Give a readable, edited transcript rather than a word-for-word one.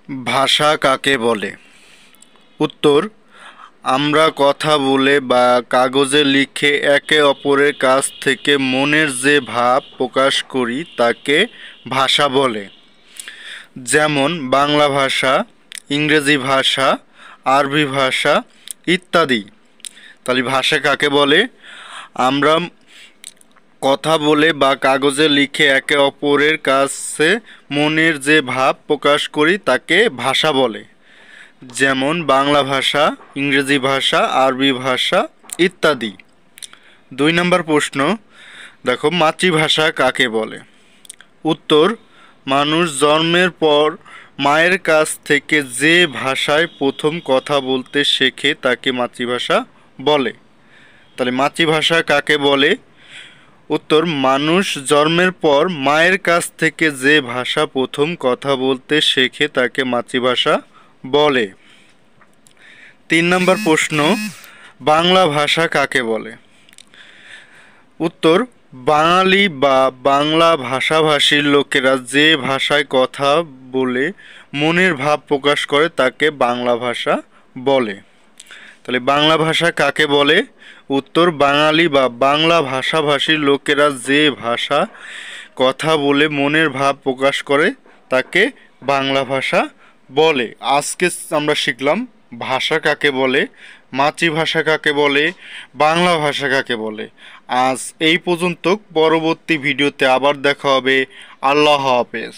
ভাষা কাকে বলে? উত্তর, আমরা কথা বলে বা কাগজে লিখে একে অপরের কাছ থেকে মনের যে ভাব প্রকাশ করি তাকে ভাষা বলে। যেমন বাংলা ভাষা, ইংরেজি ভাষা, আরবি ভাষা ইত্যাদি। তাহলে ভাষা কাকে বলে? আমরা কথা বলে বা কাগজে লিখে একে অপরের কাছে মনের যে ভাব প্রকাশ করি তাকে ভাষা বলে। যেমন বাংলা ভাষা, ইংরেজি ভাষা, আরবি ভাষা ইত্যাদি। 2 নম্বর প্রশ্ন দেখো, মাতৃভাষা কাকে বলে? উত্তর, মানুষ জন্মের পর মায়ের কাছ থেকে যে ভাষায় প্রথম কথা বলতে শেখে তাকে মাতৃভাষা বলে। তাহলে মাতৃভাষা কাকে বলে? উত্তর, মানুষ জন্মের পর মায়ের কাছ থেকে যে ভাষা প্রথম কথা বলতে শেখে তাকে মাতৃভাষা বলে। 3 নম্বর প্রশ্ন, বাংলা ভাষা কাকে বলে? উত্তর, বাঙালি বা বাংলা ভাষাভাষীর লোকেরা যে ভাষায় কথা বলে মনের ভাব প্রকাশ করে তাকে বাংলা ভাষা বলে। তাহলে বাংলা ভাষা কাকে বলে? উত্তর, বাঙালি বা বাংলা ভাষাভাষীর লোকেরা যে ভাষা কথা বলে মনের ভাব প্রকাশ করে তাকে বাংলা ভাষা বলে। আজকে আমরা শিখলাম ভাষা কাকে বলে, মাতৃভাষা কাকে বলে, বাংলা ভাষা কাকে বলে। আজ এই পর্যন্ত, পরবর্তী ভিডিওতে আবার দেখা হবে। আল্লাহ হাফেজ।